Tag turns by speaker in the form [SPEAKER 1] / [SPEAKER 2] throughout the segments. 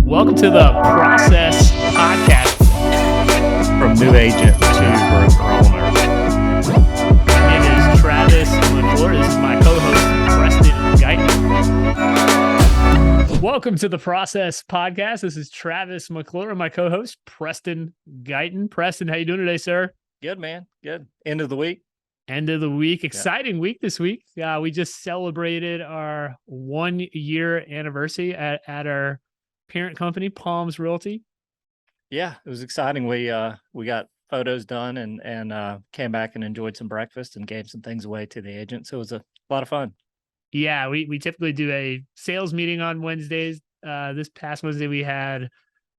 [SPEAKER 1] Welcome to the Process Podcast.
[SPEAKER 2] From new agent to broker owner.
[SPEAKER 1] My name is Travis McClure. This is my co-host, Preston Guyton. Welcome to the Process Podcast. This is Travis McClure and my co-host, Preston Guyton. Preston, how you doing today, sir?
[SPEAKER 2] Good, man. Good. End of the week.
[SPEAKER 1] End of the week. Exciting week this week. We just celebrated our 1-year anniversary at our parent company, Palms Realty.
[SPEAKER 2] Yeah, it was exciting. We got photos done and came back and enjoyed some breakfast and gave some things away to the agent. So it was a lot of fun.
[SPEAKER 1] Yeah, we typically do a sales meeting on Wednesdays. This past Wednesday, we had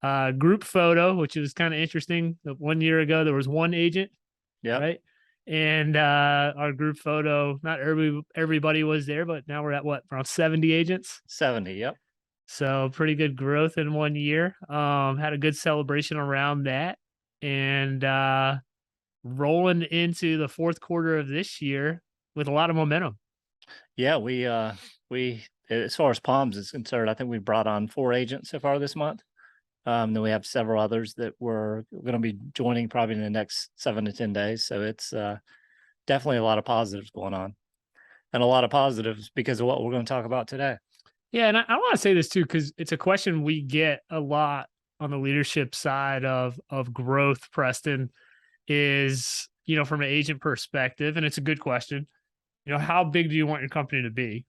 [SPEAKER 1] a group photo, which was kind of interesting. 1 year ago, there was one agent.
[SPEAKER 2] Yeah.
[SPEAKER 1] Right. And our group photo, not everybody was there, but now we're at around 70 agents?
[SPEAKER 2] 70, yep.
[SPEAKER 1] So pretty good growth in 1 year. Had a good celebration around that. And rolling into the fourth quarter of this year with a lot of momentum.
[SPEAKER 2] Yeah, we as far as Palms is concerned, I think we brought on 4 agents so far this month. Then we have several others that we're going to be joining probably in the next 7 to 10 days. So it's definitely a lot of positives going on, and a lot of positives because of what we're going to talk about today.
[SPEAKER 1] Yeah, and I want to say this too, because it's a question we get a lot on the leadership side of growth, Preston, is, from an agent perspective, and it's a good question, how big do you want your company to be,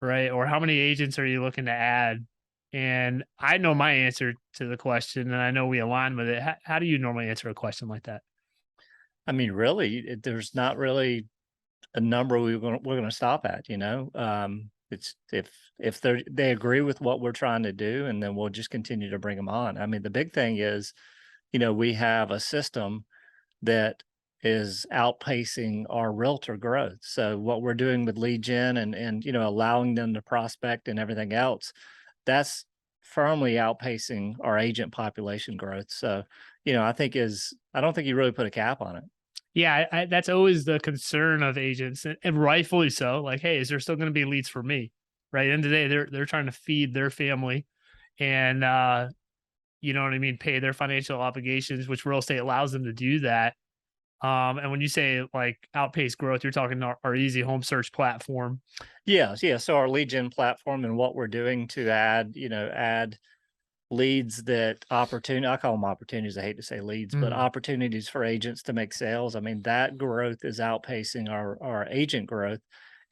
[SPEAKER 1] right? Or how many agents are you looking to add? And I know my answer to the question, and I know we align with it. How do you normally answer a question like that?
[SPEAKER 2] I mean, really, there's not really a number we're going to stop at. It's if they agree with what we're trying to do, and then we'll just continue to bring them on. I mean, the big thing is, we have a system that is outpacing our realtor growth. So what we're doing with lead gen and allowing them to prospect and everything else, that's firmly outpacing our agent population growth. So, I don't think you really put a cap on it.
[SPEAKER 1] Yeah, that's always the concern of agents, and rightfully so. Like, hey, is there still going to be leads for me? Right. At the end of the day, they're trying to feed their family, and you know what I mean, pay their financial obligations, which real estate allows them to do that. And when you say like outpace growth, you're talking our easy home search platform.
[SPEAKER 2] Yeah. So our lead gen platform and what we're doing to add leads I call them opportunities. I hate to say leads, but opportunities for agents to make sales. I mean, that growth is outpacing our agent growth,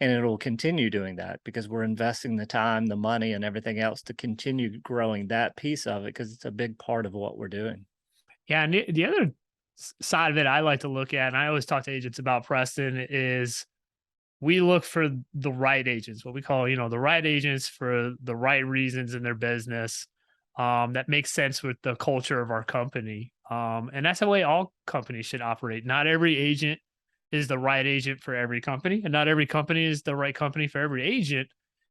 [SPEAKER 2] and it'll continue doing that because we're investing the time, the money, and everything else to continue growing that piece of it because it's a big part of what we're doing.
[SPEAKER 1] Yeah. And the other side of it I like to look at, and I always talk to agents about, Preston, is we look for the right agents, what we call, the right agents for the right reasons in their business. That makes sense with the culture of our company. And that's the way all companies should operate. Not every agent is the right agent for every company, and not every company is the right company for every agent.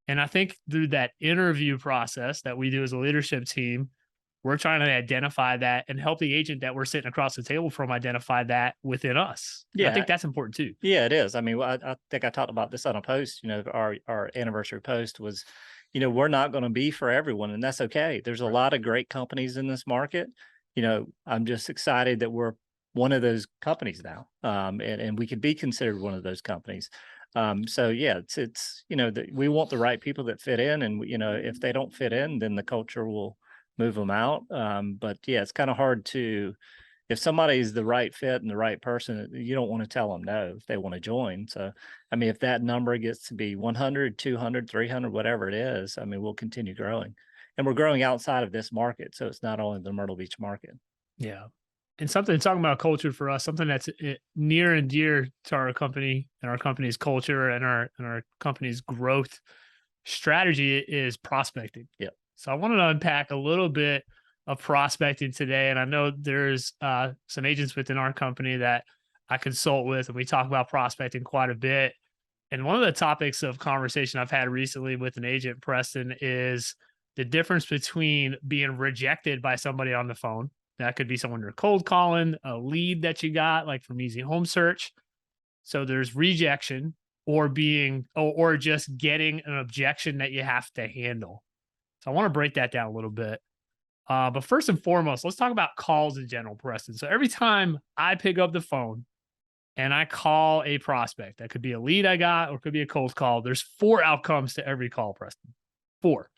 [SPEAKER 1] And I think through that interview process that we do as a leadership team, we're trying to identify that and help the agent that we're sitting across the table from identify that within us. And I think that's important too.
[SPEAKER 2] Yeah, it is. I mean, I think I talked about this on a post, our anniversary post was, we're not going to be for everyone, and that's okay. There's a lot of great companies in this market. I'm just excited that we're one of those companies now, and we could be considered one of those companies. So yeah, it's we want the right people that fit in, and if they don't fit in, then the culture will move them out. But yeah, it's kind of hard if somebody's the right fit and the right person, you don't want to tell them no if they want to join. So, I mean, if that number gets to be 100, 200, 300, whatever it is, I mean, we'll continue growing, and we're growing outside of this market. So it's not only the Myrtle Beach market.
[SPEAKER 1] Yeah. And something talking about culture for us, something that's near and dear to our company and our company's culture and our company's growth strategy is prospecting.
[SPEAKER 2] Yeah.
[SPEAKER 1] So I wanted to unpack a little bit of prospecting today. And I know there's some agents within our company that I consult with, and we talk about prospecting quite a bit. And one of the topics of conversation I've had recently with an agent, Preston, is the difference between being rejected by somebody on the phone. That could be someone you're cold calling, a lead that you got like from Easy Home Search. So there's rejection, or just getting an objection that you have to handle. So I want to break that down a little bit. But first and foremost, let's talk about calls in general, Preston. So every time I pick up the phone and I call a prospect, that could be a lead I got or it could be a cold call. There's 4 outcomes to every call, Preston. 4.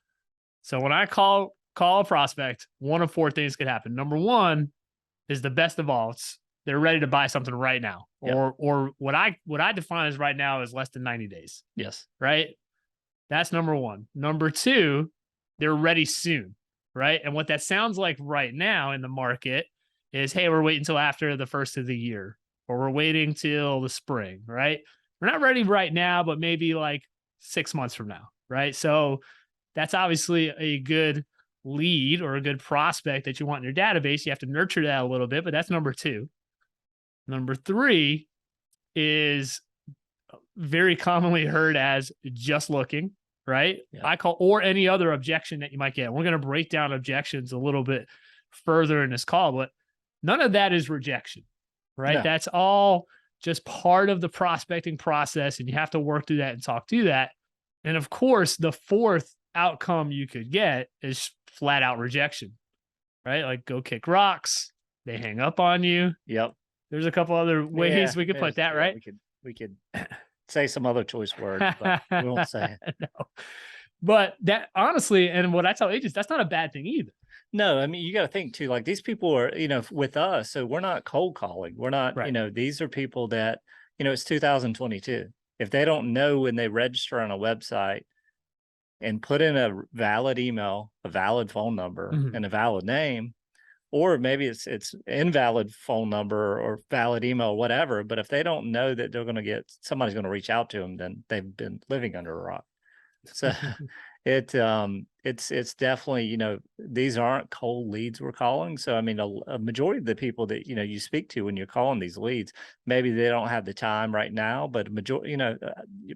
[SPEAKER 1] So when I call a prospect, one of 4 things could happen. Number 1 is the best of all. They're ready to buy something right now.
[SPEAKER 2] Yep.
[SPEAKER 1] Or what I define as right now is less than 90 days.
[SPEAKER 2] Yes.
[SPEAKER 1] Right? That's number 1. Number 2, they're ready soon. Right? And what that sounds like right now in the market is, hey, we're waiting until after the first of the year, or we're waiting till the spring, right? We're not ready right now, but maybe like 6 months from now, right? So that's obviously a good lead or a good prospect that you want in your database. You have to nurture that a little bit, but that's number 2. Number 3 is very commonly heard as just looking, right?
[SPEAKER 2] Yeah.
[SPEAKER 1] I call, or any other objection that you might get. We're going to break down objections a little bit further in this call, but none of that is rejection, right?
[SPEAKER 2] No.
[SPEAKER 1] That's all just part of the prospecting process, and you have to work through that and talk through that. And of course, the 4th outcome you could get is flat out rejection, right? Like go kick rocks, they hang up on you.
[SPEAKER 2] Yep.
[SPEAKER 1] There's a couple other ways we could put that, right?
[SPEAKER 2] We could say some other choice words, but we won't say it.
[SPEAKER 1] No. But that honestly, and what I tell agents, that's not a bad thing either.
[SPEAKER 2] No, I mean, you got to think too, like these people are, with us. So we're not cold calling. We're not,
[SPEAKER 1] Right.
[SPEAKER 2] these are people that, it's 2022. If they don't know when they register on a website and put in a valid email, a valid phone number, and a valid name, or maybe it's invalid phone number or valid email, whatever. But if they don't know that they're going to get, somebody's going to reach out to them, then they've been living under a rock. So it's definitely, these aren't cold leads we're calling. So, I mean, a majority of the people that, you speak to when you're calling these leads, maybe they don't have the time right now, but majority,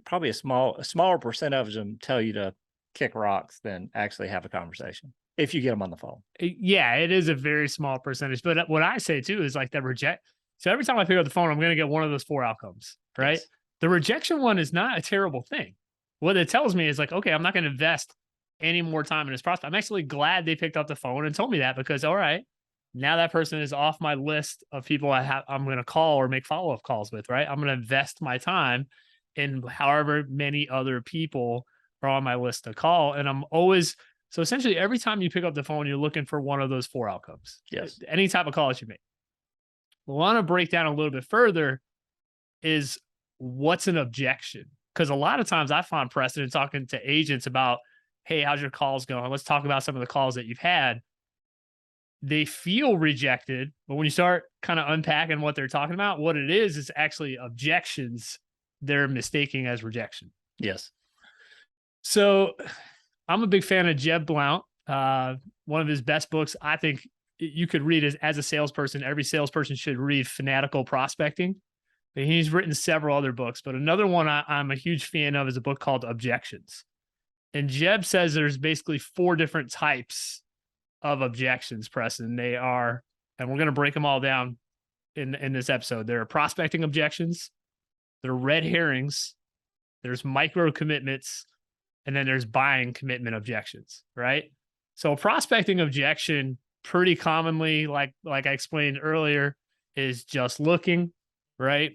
[SPEAKER 2] probably a smaller percent of them tell you to kick rocks than actually have a conversation if you get them on the phone.
[SPEAKER 1] Yeah, it is a very small percentage. But what I say too is like that reject. So every time I pick up the phone, I'm going to get one of those 4 outcomes, right?
[SPEAKER 2] Yes.
[SPEAKER 1] The rejection one is not a terrible thing. What it tells me is like, okay, I'm not going to invest any more time in this process. I'm actually glad they picked up the phone and told me that, because all right, now that person is off my list of people I'm going to call or make follow-up calls with, right? I'm going to invest my time in however many other people are on my list to call. And I'm always, so essentially every time you pick up the phone, you're looking for one of those 4 outcomes.
[SPEAKER 2] Yes.
[SPEAKER 1] Any type of call that you make. What I want to break down a little bit further is what's an objection? Because a lot of times I find Preston talking to agents about, hey, how's your calls going? Let's talk about some of the calls that you've had. They feel rejected, but when you start kind of unpacking what they're talking about, what it is actually objections they're mistaking as rejection.
[SPEAKER 2] Yes.
[SPEAKER 1] So I'm a big fan of Jeb Blount. One of his best books, I think you could read as a salesperson. Every salesperson should read Fanatical Prospecting. And he's written several other books, but another one I'm a huge fan of is a book called Objections. And Jeb says there's basically 4 different types of objections, Preston. They are, and we're going to break them all down in this episode. There are prospecting objections, there are red herrings, there's micro commitments, and then there's buying commitment objections, right? So a prospecting objection pretty commonly, like I explained earlier, is just looking, right?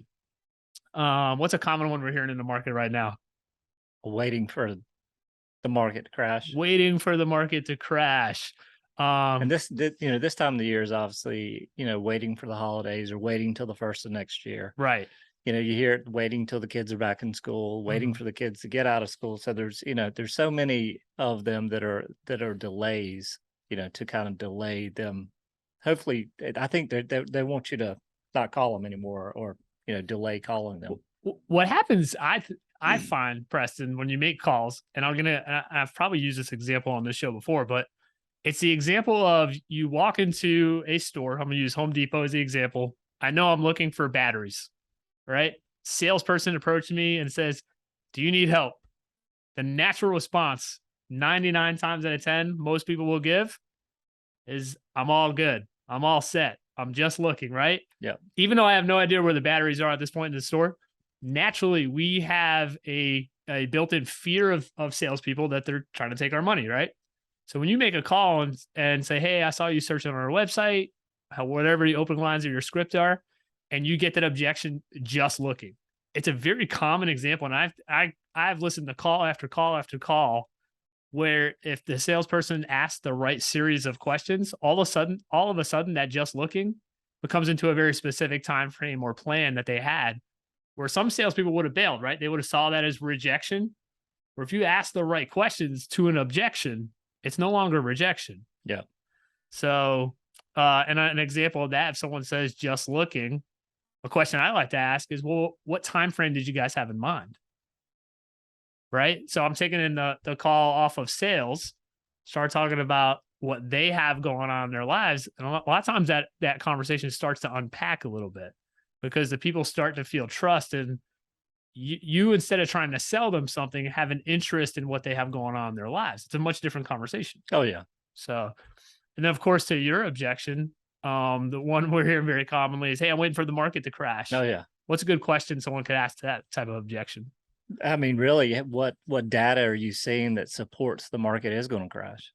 [SPEAKER 1] What's a common one we're hearing in the market right now?
[SPEAKER 2] Waiting for the market to crash.
[SPEAKER 1] Waiting for the market to crash.
[SPEAKER 2] And this time of the year is obviously, waiting for the holidays or waiting till the first of next year.
[SPEAKER 1] Right.
[SPEAKER 2] You hear it, waiting till the kids are back in school, waiting for the kids to get out of school. So there's so many of them that are delays, to kind of delay them. Hopefully, I think they want you to not call them anymore, or delay calling them.
[SPEAKER 1] What happens, I find, Preston, when you make calls, and I've probably used this example on this show before, but it's the example of you walk into a store. I'm going to use Home Depot as the example. I know I'm looking for batteries, right? Salesperson approaches me and says, do you need help? The natural response, 99 times out of 10, most people will give is, I'm all good. I'm all set. I'm just looking, right?
[SPEAKER 2] Yeah.
[SPEAKER 1] Even though I have no idea where the batteries are at this point in the store, naturally we have a built-in fear of salespeople that they're trying to take our money, right? So when you make a call and say, hey, I saw you searching on our website, whatever the open lines of your script are, and you get that objection just looking. It's a very common example. And I've listened to call after call after call where if the salesperson asks the right series of questions, all of a sudden that just looking becomes into a very specific time frame or plan that they had, where some salespeople would have bailed, right? They would have saw that as rejection. Or if you ask the right questions to an objection, it's no longer rejection.
[SPEAKER 2] Yeah.
[SPEAKER 1] So, and an example of that, if someone says just looking, a question I like to ask is, well, what time frame did you guys have in mind? Right. So I'm taking in the call off of sales, start talking about what they have going on in their lives. And a lot of times that conversation starts to unpack a little bit because the people start to feel trust, and you instead of trying to sell them something, have an interest in what they have going on in their lives. It's a much different conversation.
[SPEAKER 2] Oh yeah.
[SPEAKER 1] So, and then of course to your objection, the one we're hearing very commonly is, hey, I'm waiting for the market to crash.
[SPEAKER 2] Oh yeah.
[SPEAKER 1] What's a good question someone could ask to that type of objection?
[SPEAKER 2] I mean, really, what data are you seeing that supports the market is going to crash?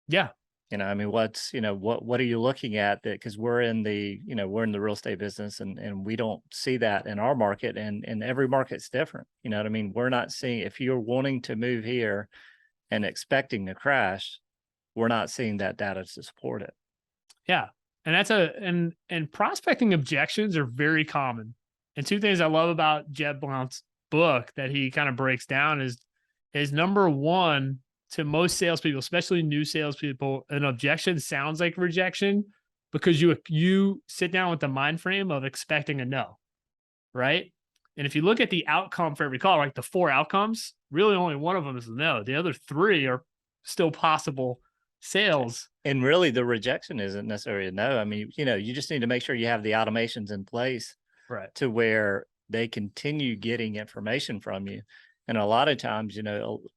[SPEAKER 1] Yeah.
[SPEAKER 2] I mean, what are you looking at that? Because we're in the real estate business, and we don't see that in our market, and every market's different. You know what I mean? We're not seeing, if you're wanting to move here and expecting to crash, we're not seeing that data to support it.
[SPEAKER 1] Yeah. And that's and prospecting objections are very common. And two things I love about Jeb Blount's book that he kind of breaks down is number one, to most salespeople, especially new salespeople, an objection sounds like rejection because you sit down with the mind frame of expecting a no, right? And if you look at the outcome for every call, like the 4 outcomes, really only one of them is a no. The other 3 are still possible sales.
[SPEAKER 2] And really, the rejection isn't necessarily a no. I mean, you just need to make sure you have the automations in place,
[SPEAKER 1] right,
[SPEAKER 2] to where they continue getting information from you. And a lot of times,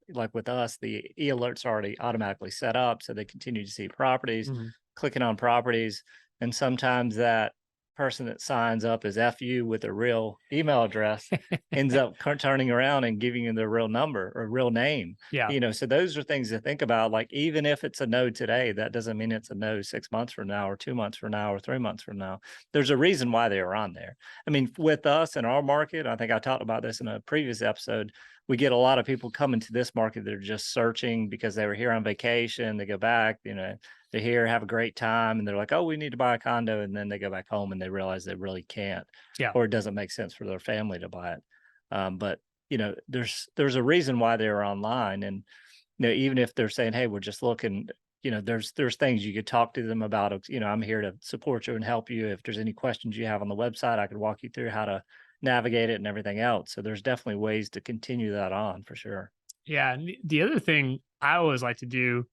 [SPEAKER 2] like with us, the e-alert's already automatically set up, so they continue to see properties, clicking on properties. And sometimes that person that signs up as FU with a real email address ends up turning around and giving you their real number or real name.
[SPEAKER 1] Yeah.
[SPEAKER 2] So those are things to think about. Like, even if it's a no today, that doesn't mean it's a no 6 months from now or 2 months from now or 3 months from now. There's a reason why they are on there. I mean, with us in our market, I think I talked about this in a previous episode, we get a lot of people coming to this market that are just searching because they were here on vacation. They go back, they're here, have a great time, and they're like, oh, we need to buy a condo. And then they go back home and they realize they really can't, or it doesn't make sense for their family to buy it. But there's a reason why they're online. And, even if they're saying, hey, we're just looking, there's things you could talk to them about. I'm here to support you and help you. If there's any questions you have on the website, I could walk you through how to navigate it and everything else. So there's definitely ways to continue that on, for sure.
[SPEAKER 1] Yeah. And the other thing I always like to do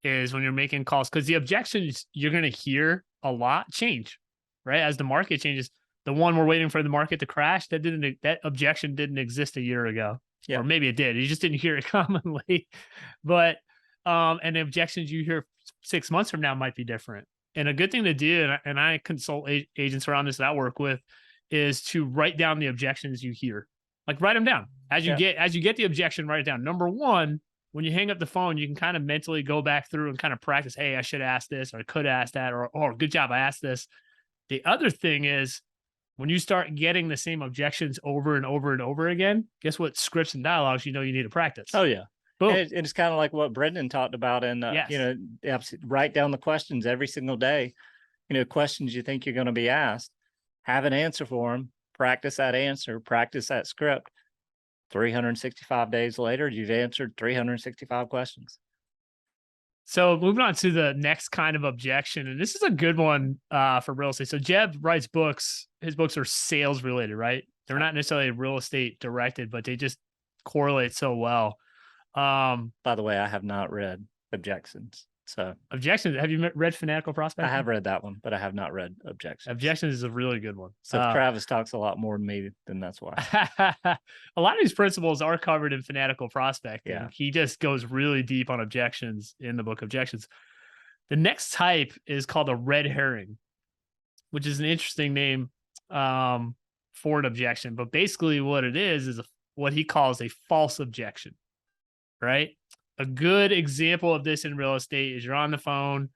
[SPEAKER 1] is when you're making calls, because the objections you're going to hear a lot change, right? As the market changes, the one we're waiting for the market to crash, that objection didn't exist a year ago.
[SPEAKER 2] Yeah.
[SPEAKER 1] Or maybe it did. You just didn't hear it commonly. But and the objections you hear 6 months from now might be different. And a good thing to do, and I consult agents around this that I work with, is to write down the objections you hear. Like, write them down as you get the objection. Write it down. Number one, when you hang up the phone, you can kind of mentally go back through and kind of practice. Hey, I should ask this, or I could ask that, or oh, good job, I asked this. The other thing is, when you start getting the same objections over and over and over again, guess what? Scripts and dialogues, you need to practice.
[SPEAKER 2] Oh yeah.
[SPEAKER 1] Boom.
[SPEAKER 2] And it's kind of like what Brendan talked about in, write down the questions every single day. Questions you think you're going to be asked, have an answer for them, practice that answer, practice that script. 365 days later, you've answered 365 questions.
[SPEAKER 1] So moving on to the next kind of objection, and this is a good one for real estate. So Jeb writes books. His books are sales related, right? They're not necessarily real estate directed, but they just correlate so well.
[SPEAKER 2] By the way, I have not read Objections. So
[SPEAKER 1] Objections. Have you read Fanatical Prospecting?
[SPEAKER 2] I have read that one, but I have not read Objections.
[SPEAKER 1] Objections is a really good one.
[SPEAKER 2] So if Travis talks a lot more than me, then that's why.
[SPEAKER 1] A lot of these principles are covered in Fanatical Prospecting.
[SPEAKER 2] Yeah.
[SPEAKER 1] He just goes really deep on objections in the book Objections. The next type is called a red herring, which is an interesting name for an objection. But basically what it is what he calls a false objection, right? a good example of this in real estate is you're on the phone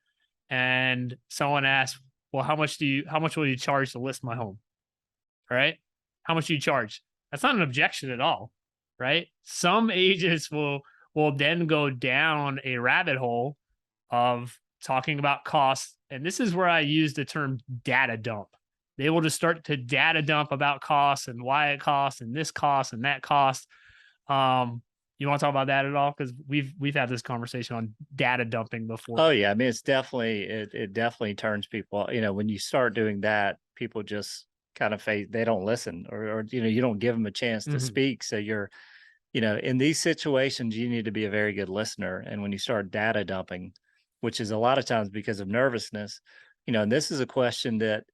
[SPEAKER 1] and someone asks, well, how much will you charge to list my home? Right? How much do you charge? That's not an objection at all, right? Some agents will then go down a rabbit hole of talking about costs. And this is where I use the term data dump. They will just start to data dump about costs and why it costs and this cost and that cost. You want to talk about that at all? Because we've had this conversation on data dumping before.
[SPEAKER 2] Oh yeah, I mean, it's definitely it definitely turns people. When you start doing that, people just kind of they don't listen, or you don't give them a chance to speak. So you're, in these situations, you need to be a very good listener. And when you start data dumping, which is a lot of times because of nervousness, and this is a question that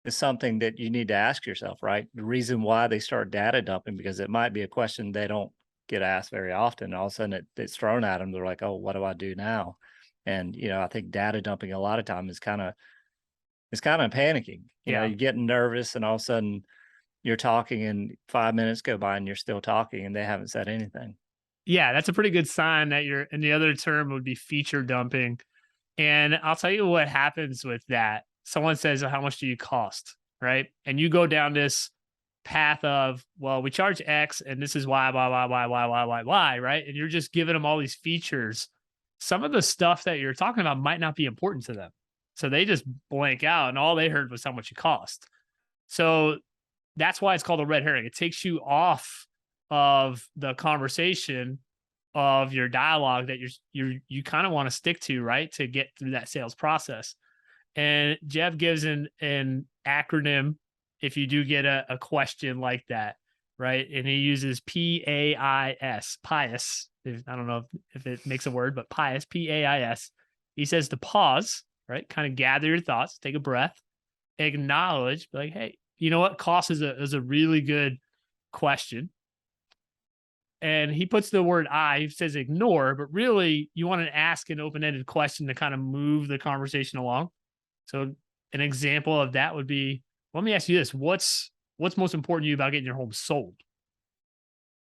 [SPEAKER 2] is something that you need to ask yourself, right? The reason why they start data dumping, because it might be a question they don't get asked very often. All of a sudden it's thrown at them. They're like, oh, what do I do now? And, I think data dumping a lot of time is kind of panicking.
[SPEAKER 1] Yeah.
[SPEAKER 2] You're getting nervous, and all of a sudden you're talking and 5 minutes go by and you're still talking and they haven't said anything.
[SPEAKER 1] Yeah, that's a pretty good sign that and the other term would be feature dumping. And I'll tell you what happens with that. Someone says, how much do you cost? Right. And you go down this path of, well, we charge X and this is why, right? And you're just giving them all these features. Some of the stuff that you're talking about might not be important to them. So they just blank out and all they heard was how much it cost. So that's why it's called a red herring. It takes you off of the conversation of your dialogue that you kind of want to stick to, right? To get through that sales process. And Jeff gives an acronym if you do get a question like that, right? And he uses PAIS, pious. I don't know if it makes a word, but pious, PAIS. He says to pause, right? Kind of gather your thoughts, take a breath, acknowledge, like, hey, you know what? Cost is a really good question. And he puts the word he says ignore, but really you want to ask an open-ended question to kind of move the conversation along. So an example of that would be, let me ask you this. What's most important to you about getting your home sold?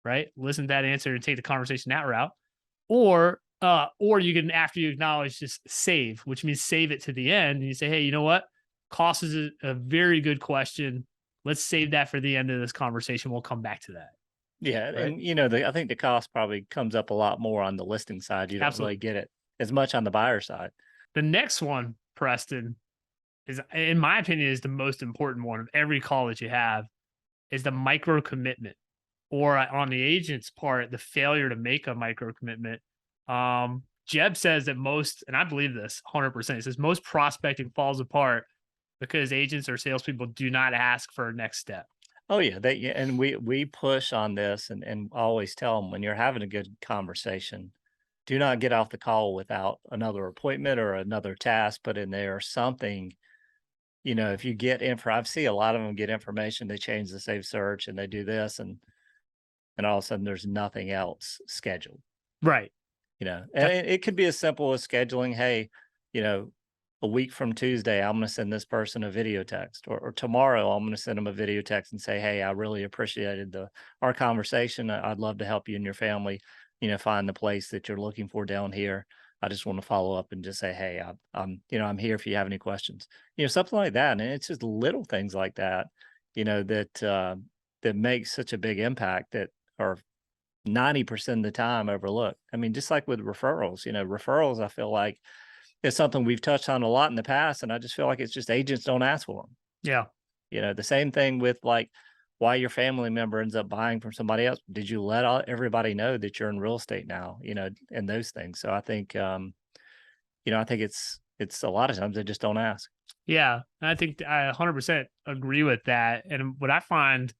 [SPEAKER 1] Right? Listen to that answer and take the conversation that route. Or you can, after you acknowledge, just save, which means save it to the end. And you say, hey, you know what? Cost is a very good question. Let's save that for the end of this conversation. We'll come back to that.
[SPEAKER 2] Yeah.
[SPEAKER 1] Right?
[SPEAKER 2] And, I think the cost probably comes up a lot more on the listing side. You don't really get it as much on the buyer side.
[SPEAKER 1] The next one, Preston, is, in my opinion, is the most important one of every call that you have, is the micro commitment, or on the agent's part, the failure to make a micro commitment. Jeb says that most, and I believe this 100%, he says most prospecting falls apart because agents or salespeople do not ask for a next step.
[SPEAKER 2] Oh yeah, and we push on this and always tell them, when you're having a good conversation, do not get off the call without another appointment or another task put in there, or something. If you get info, I've seen a lot of them get information, they change the save search and they do this, and all of a sudden there's nothing else scheduled.
[SPEAKER 1] Right.
[SPEAKER 2] And it could be as simple as scheduling, hey, a week from Tuesday, I'm going to send this person a video text, or tomorrow I'm going to send them a video text and say, hey, I really appreciated our conversation. I'd love to help you and your family, find the place that you're looking for down here. I just want to follow up and just say, hey, I'm here if you have any questions, something like that. And it's just little things like that, that makes such a big impact, that are 90% of the time overlooked. I mean, just like with referrals, referrals, I feel like it's something we've touched on a lot in the past, and I just feel like it's just agents don't ask for them.
[SPEAKER 1] Yeah.
[SPEAKER 2] The same thing with like why your family member ends up buying from somebody else. Did you let everybody know that you're in real estate now, and those things. So I think, I think it's a lot of times they just don't ask.
[SPEAKER 1] Yeah. I think I 100% agree with that. And what I find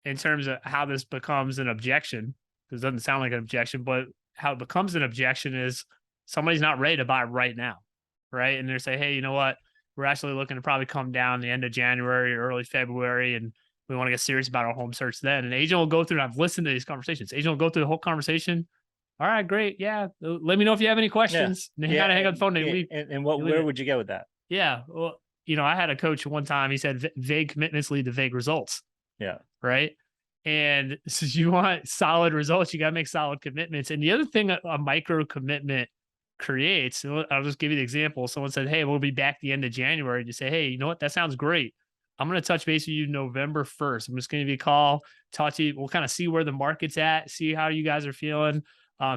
[SPEAKER 1] in terms of how this becomes an objection, because it doesn't sound like an objection, but how it becomes an objection is somebody's not ready to buy right now. Right. And they say, hey, you know what? We're actually looking to probably come down the end of January or early February, and we want to get serious about our home search then. And agent will go through, and I've listened to these conversations. Agent will go through the whole conversation. All right, great. Yeah. Let me know if you have any questions.
[SPEAKER 2] Yeah.
[SPEAKER 1] And they kind of hang up the phone. They leave.
[SPEAKER 2] And where would you go with that?
[SPEAKER 1] Yeah. Well, I had a coach one time, he said vague commitments lead to vague results.
[SPEAKER 2] Yeah.
[SPEAKER 1] Right. And so you want solid results, you got to make solid commitments. And the other thing a micro commitment creates, and I'll just give you the example. Someone said, "Hey, we'll be back the end of January." You say, "Hey, you know what? That sounds great. I'm going to touch base with you November 1st. I'm just going to give you a call, talk to you. We'll kind of see where the market's at, see how you guys are feeling,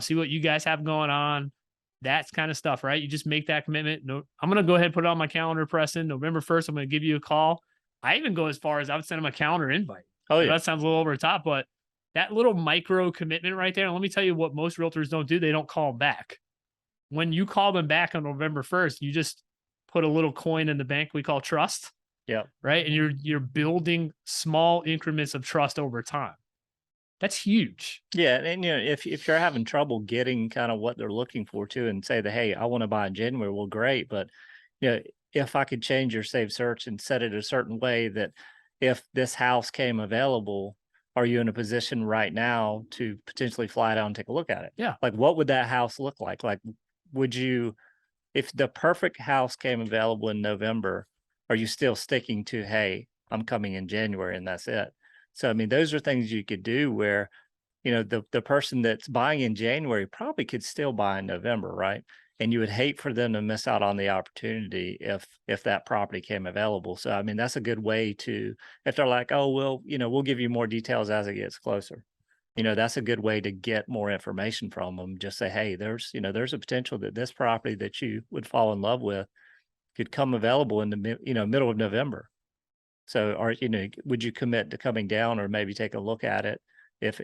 [SPEAKER 1] see what you guys have going on." That's kind of stuff, right? You just make that commitment. No, I'm going to go ahead and put it on my calendar, Preston. November 1st, I'm going to give you a call. I even go as far as I would send them a calendar invite.
[SPEAKER 2] Oh
[SPEAKER 1] And
[SPEAKER 2] yeah.
[SPEAKER 1] that sounds a little over the top, but that little micro commitment right there. And let me tell you what most realtors don't do. They don't call them back. When you call them back on November 1st, you just put a little coin in the bank we call trust.
[SPEAKER 2] Yeah.
[SPEAKER 1] Right. And you're building small increments of trust over time. That's huge.
[SPEAKER 2] Yeah. And if you're having trouble getting kind of what they're looking for too, and say that, hey, I want to buy in January, well, great. But if I could change your save search and set it a certain way that if this house came available, are you in a position right now to potentially fly down and take a look at it?
[SPEAKER 1] Yeah.
[SPEAKER 2] Like, what would that house look like? Like, would you, if the perfect house came available in November, are you still sticking to, hey, I'm coming in January and that's it? So, I mean, those are things you could do where, the person that's buying in January probably could still buy in November, right? And you would hate for them to miss out on the opportunity if that property came available. So, I mean, that's a good way to, if they're like, oh, well, we'll give you more details as it gets closer. That's a good way to get more information from them. Just say, hey, there's a potential that this property that you would fall in love with could come available in the middle of November. So, would you commit to coming down or maybe take a look at it if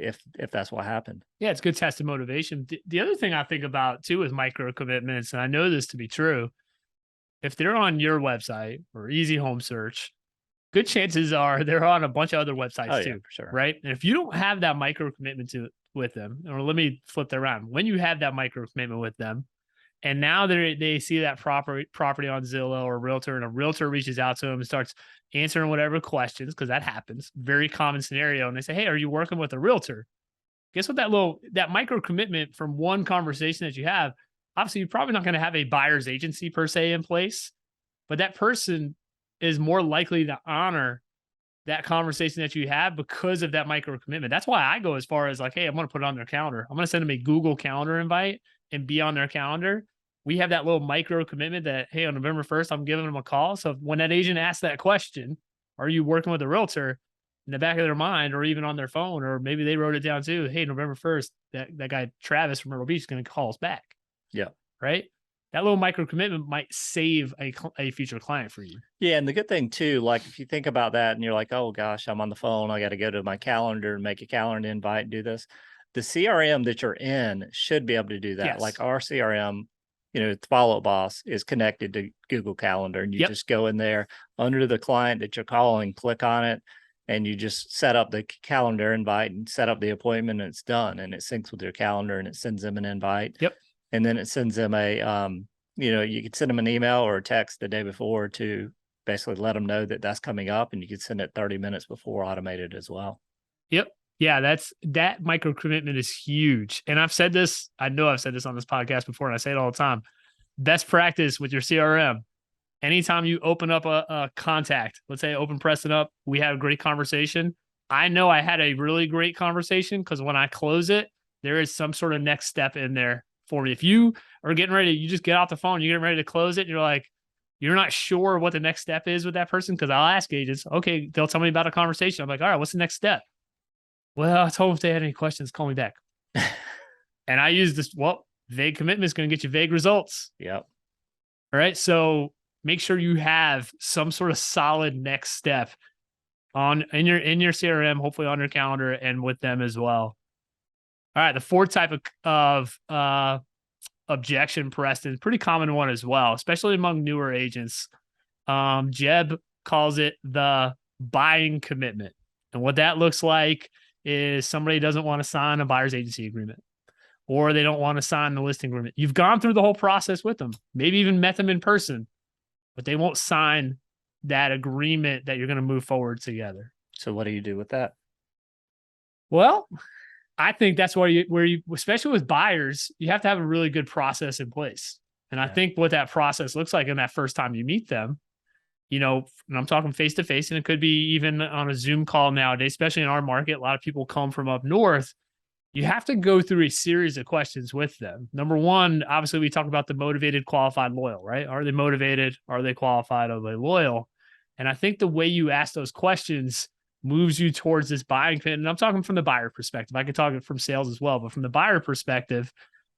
[SPEAKER 2] that's what happened?
[SPEAKER 1] Yeah, it's good test of motivation. The other thing I think about too is micro commitments, and I know this to be true. If they're on your website or Easy Home Search, good chances are they're on a bunch of other websites
[SPEAKER 2] Oh yeah,
[SPEAKER 1] too,
[SPEAKER 2] for sure.
[SPEAKER 1] right? And if you don't have that micro commitment with them, or let me flip that around, when you have that micro commitment with them, and now they see that property on Zillow or Realtor, and a realtor reaches out to them and starts answering whatever questions, because that happens, very common scenario. And they say, "Hey, are you working with a realtor?" Guess what? That micro commitment from one conversation that you have, obviously, you're probably not going to have a buyer's agency per se in place, but that person is more likely to honor that conversation that you have because of that micro commitment. That's why I go as far as like, hey, I'm going to put it on their calendar. I'm going to send them a Google Calendar invite and be on their calendar. We have that little micro commitment that, hey, on November 1st, I'm giving them a call. So when that agent asks that question, are you working with a realtor, in the back of their mind, or even on their phone, or maybe they wrote it down too, hey, November 1st, that guy Travis from Myrtle Beach is going to call us back.
[SPEAKER 2] Yeah.
[SPEAKER 1] Right. That little micro commitment might save a future client for you.
[SPEAKER 2] Yeah. And the good thing too, like if you think about that and you're like, oh gosh, I'm on the phone, I got to go to my calendar and make a calendar invite and do this. The CRM that you're in should be able to do that.
[SPEAKER 1] Yes.
[SPEAKER 2] Like our CRM, Follow Up Boss is connected to Google Calendar, and you just go in there under the client that you're calling, click on it, and you just set up the calendar invite and set up the appointment, and it's done. And it syncs with your calendar and it sends them an invite.
[SPEAKER 1] Yep.
[SPEAKER 2] And then it sends them you could send them an email or a text the day before to basically let them know that that's coming up, and you could send it 30 minutes before, automated as well.
[SPEAKER 1] Yep. Yeah, that micro commitment is huge. And I've said this, I know I've said this on this podcast before, and I say it all the time. Best practice with your CRM. Anytime you open up a contact, let's say I open Preston up, we had a great conversation. I know I had a really great conversation because when I close it, there is some sort of next step in there for me. If you are getting ready, you just get off the phone, you're getting ready to close it, and you're like, you're not sure what the next step is with that person, because I'll ask agents, okay, they'll tell me about a conversation. I'm like, all right, what's the next step? Well, I told them if they had any questions, call me back. And I use this, vague commitment is going to get you vague results.
[SPEAKER 2] Yep.
[SPEAKER 1] All right. So make sure you have some sort of solid next step in your CRM, hopefully on your calendar and with them as well. All right. The fourth type of objection, Preston, pretty common one as well, especially among newer agents. Jeb calls it the buying commitment. And what that looks like is somebody doesn't want to sign a buyer's agency agreement, or they don't want to sign the listing agreement. You've gone through the whole process with them, maybe even met them in person, but they won't sign that agreement that you're going to move forward together.
[SPEAKER 2] So what do you do with that?
[SPEAKER 1] Well, I think that's where you, especially with buyers, you have to have a really good process in place. And I think what that process looks like in that first time you meet them and I'm talking face to face, and it could be even on a Zoom call nowadays, especially in our market. A lot of people come from up north. You have to go through a series of questions with them. Number one, obviously, we talk about the motivated, qualified, loyal, right? Are they motivated? Are they qualified? Are they loyal? And I think the way you ask those questions moves you towards this buying. And I'm talking from the buyer perspective. I could talk it from sales as well, but from the buyer perspective,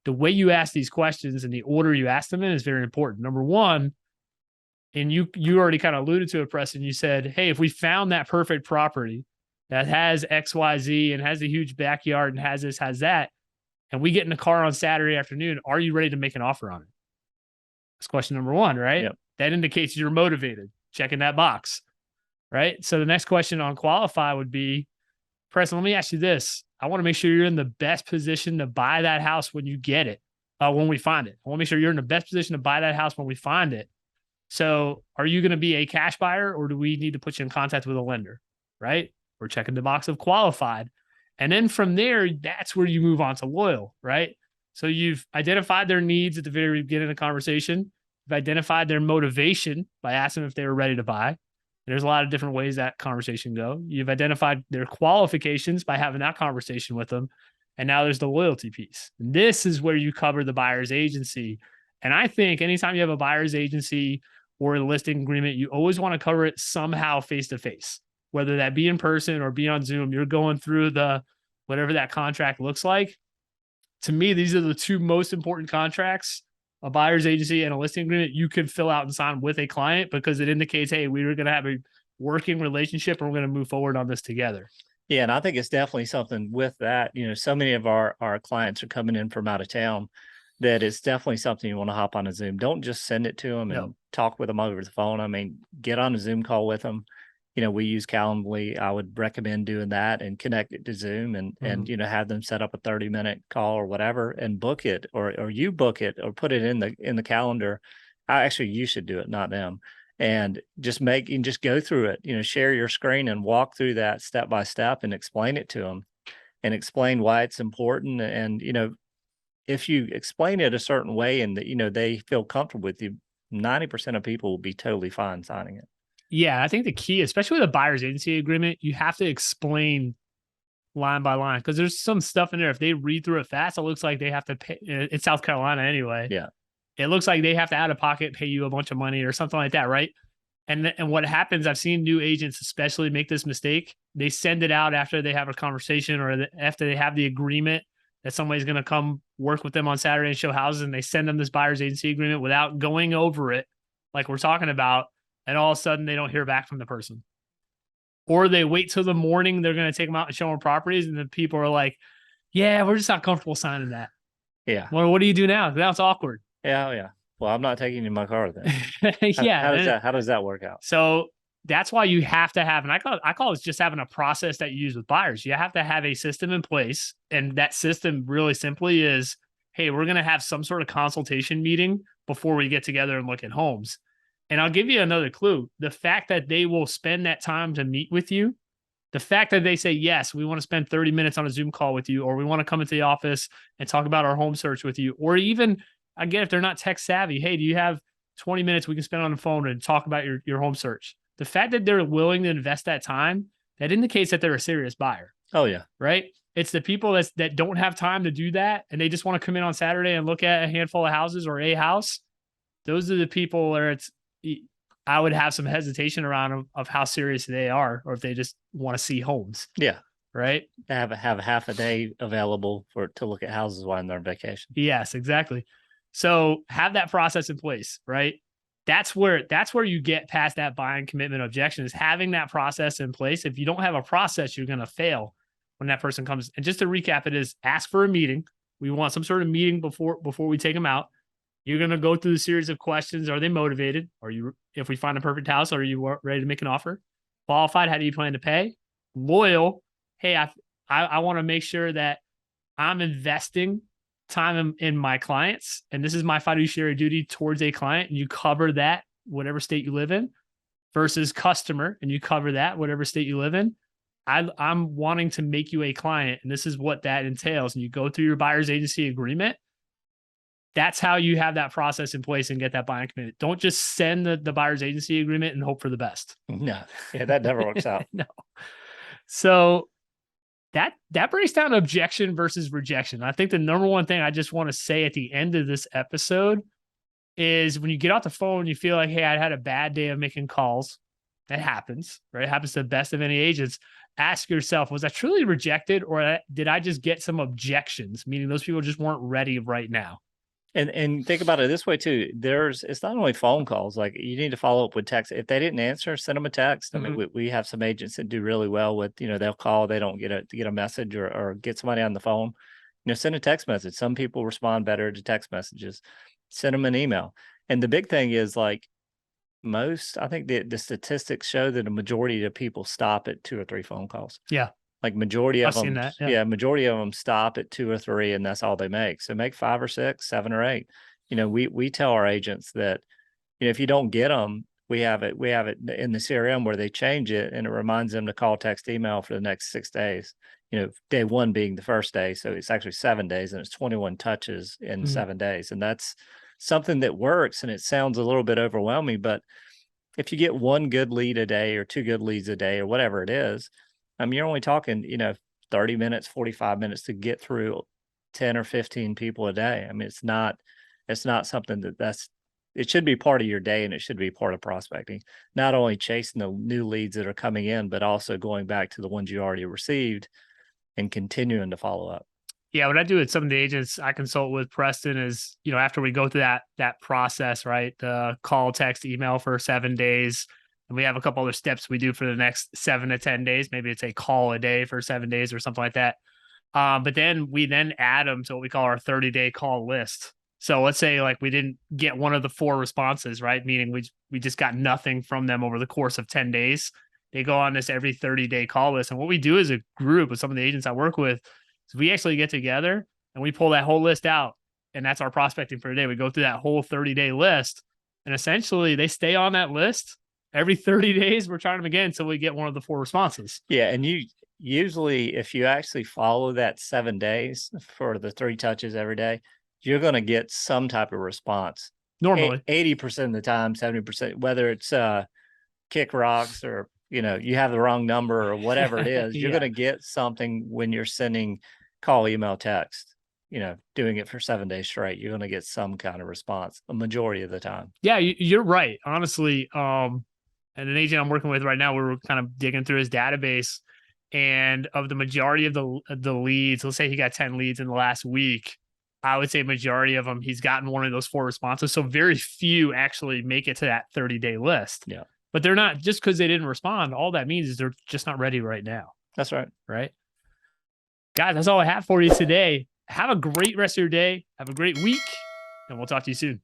[SPEAKER 1] the way you ask these questions and the order you ask them in is very important. Number one, and you already kind of alluded to it, Preston. You said, hey, if we found that perfect property that has XYZ and has a huge backyard and has this, has that, and we get in the car on Saturday afternoon, are you ready to make an offer on it? That's question number one, right?
[SPEAKER 2] Yep.
[SPEAKER 1] That indicates you're motivated, checking that box, right? So the next question on qualify would be, Preston, let me ask you this. I want to make sure you're in the best position to buy that house when you get it, when we find it. I want to make sure you're in the best position to buy that house when we find it. So are you going to be a cash buyer, or do we need to put you in contact with a lender, right? We're checking the box of qualified. And then from there, that's where you move on to loyal, right? So you've identified their needs at the very beginning of the conversation. You've identified their motivation by asking if they were ready to buy. There's a lot of different ways that conversation go. You've identified their qualifications by having that conversation with them. And now there's the loyalty piece. And this is where you cover the buyer's agency. And I think anytime you have a buyer's agency or a listing agreement, you always want to cover it somehow face-to-face, whether that be in person or be on Zoom. You're going through the whatever that contract looks like. To me, these are the two most important contracts, a buyer's agency and a listing agreement you can fill out and sign with a client, because it indicates, hey, we were going to have a working relationship and we're going to move forward on this together.
[SPEAKER 2] Yeah, and I think it's definitely something with that. So many of our clients are coming in from out of town that it's definitely something you want to hop on a Zoom. Don't just send it to them and talk with them over the phone. I mean, get on a Zoom call with them. We use Calendly. I would recommend doing that and connect it to Zoom and have them set up a 30-minute call or whatever and book it, or you book it or put it in the calendar. Actually, you should do it, not them. And just go through it, share your screen and walk through that step by step and explain it to them and explain why it's important. And, if you explain it a certain way and that, they feel comfortable with you, 90% of people will be totally fine signing it.
[SPEAKER 1] Yeah, I think the key, especially with a buyer's agency agreement, you have to explain line by line, because there's some stuff in there. If they read through it fast, it looks like they have to pay. It's South Carolina anyway.
[SPEAKER 2] Yeah.
[SPEAKER 1] It looks like they have to out of pocket pay you a bunch of money or something like that, right? And what happens, I've seen new agents especially make this mistake. They send it out after they have a conversation or after they have the agreement that somebody's going to come work with them on Saturday and show houses, and they send them this buyer's agency agreement without going over it like we're talking about, and all of a sudden they don't hear back from the person. Or they wait till the morning, they're going to take them out and show them properties, and the people are like, yeah, we're just not comfortable signing that.
[SPEAKER 2] Yeah.
[SPEAKER 1] Well, what do you do now? Now it's awkward.
[SPEAKER 2] Yeah. Well, I'm not taking you in my car then.
[SPEAKER 1] Yeah.
[SPEAKER 2] How does that work out?
[SPEAKER 1] So that's why you have to have, and I call it just having a process that you use with buyers. You have to have a system in place. And that system really simply is, hey, we're going to have some sort of consultation meeting before we get together and look at homes. And I'll give you another clue. The fact that they will spend that time to meet with you, the fact that they say, yes, we want to spend 30 minutes on a Zoom call with you, or we want to come into the office and talk about our home search with you, or even, again, if they're not tech savvy, hey, do you have 20 minutes we can spend on the phone and talk about your home search? The fact that they're willing to invest that time, that indicates that they're a serious buyer.
[SPEAKER 2] Oh, yeah.
[SPEAKER 1] Right? It's the people that don't have time to do that, and they just want to come in on Saturday and look at a handful of houses or a house. Those are the people where I would have some hesitation around of how serious they are, or if they just want to see homes.
[SPEAKER 2] Yeah.
[SPEAKER 1] Right.
[SPEAKER 2] Have half a day available to look at houses while they're on vacation.
[SPEAKER 1] Yes, exactly. So have that process in place, right? That's where you get past that buying commitment objection, is having that process in place. If you don't have a process, you're going to fail when that person comes. And just to recap, it is ask for a meeting. We want some sort of meeting before we take them out. You're going to go through the series of questions. Are they motivated? If we find a perfect house, are you ready to make an offer? Qualified, how do you plan to pay? Loyal, hey, I want to make sure that I'm investing time in my clients, and this is my fiduciary duty towards a client, and you cover that whatever state you live in. Versus customer, and you cover that whatever state you live in. I'm wanting to make you a client, and this is what that entails. And you go through your buyer's agency agreement. That's how you have that process in place and get that buying commitment. Don't just send the buyer's agency agreement and hope for the best.
[SPEAKER 2] No, yeah, that never works out.
[SPEAKER 1] No. So that breaks down objection versus rejection. I think the number one thing I just want to say at the end of this episode is when you get off the phone, you feel like, hey, I had a bad day of making calls. That happens, right? It happens to the best of any agents. Ask yourself, was I truly rejected, or did I just get some objections? Meaning those people just weren't ready right now.
[SPEAKER 2] And think about it this way too. It's not only phone calls. Like, you need to follow up with text. If they didn't answer, send them a text. I mean, we have some agents that do really well with, they'll call, they don't get a message or get somebody on the phone. Send a text message. Some people respond better to text messages. Send them an email. And the big thing is, like, I think the statistics show that a majority of people stop at 2 or 3 phone calls.
[SPEAKER 1] Yeah.
[SPEAKER 2] Like, majority of
[SPEAKER 1] I've seen
[SPEAKER 2] them,
[SPEAKER 1] that,
[SPEAKER 2] majority of them stop at 2 or 3, and that's all they make. So make 5 or 6, 7 or 8. We tell our agents that, if you don't get them, we have it in the CRM where they change it, and it reminds them to call, text, email for the next 6 days. Day 1 being the first day, so it's actually 7 days, and it's 21 touches in 7 days, and that's something that works. And it sounds a little bit overwhelming, but if you get 1 good lead a day or 2 good leads a day or whatever it is, you're only talking, 30 minutes, 45 minutes to get through 10 or 15 people a day. It's not something it should be part of your day, and it should be part of prospecting, not only chasing the new leads that are coming in, but also going back to the ones you already received and continuing to follow up.
[SPEAKER 1] Yeah, what I do with some of the agents I consult with, Preston, is, after we go through that process, right? The call, text, email for 7 days. And we have a couple other steps we do for the next 7 to 10 days. Maybe it's a call a day for 7 days or something like that. But then we add them to what we call our 30-day call list. So let's say, like, we didn't get one of the 4 responses, right? Meaning we just got nothing from them over the course of 10 days. They go on this every 30-day call list. And what we do as a group with some of the agents I work with is we actually get together and we pull that whole list out. And that's our prospecting for today. We go through that whole 30-day list, and essentially they stay on that list. Every 30 days, we're trying them again until we get one of the 4 responses.
[SPEAKER 2] Yeah. And you usually, if you actually follow that 7 days for the 3 touches every day, you're going to get some type of response.
[SPEAKER 1] Normally
[SPEAKER 2] 80% of the time, 70%, whether it's kick rocks or, you have the wrong number or whatever it is, you're going to get something when you're sending call, email, text, doing it for 7 days straight. You're going to get some kind of response a majority of the time.
[SPEAKER 1] Yeah, you're right. Honestly, and an agent I'm working with right now, we were kind of digging through his database, and of the majority of the leads, let's say he got 10 leads in the last week, I would say majority of them, he's gotten one of those 4 responses. So very few actually make it to that 30-day list.
[SPEAKER 2] Yeah.
[SPEAKER 1] But they're not, just because they didn't respond, all that means is they're just not ready right now.
[SPEAKER 2] That's right.
[SPEAKER 1] Right. Guys, that's all I have for you today. Have a great rest of your day. Have a great week, and we'll talk to you soon.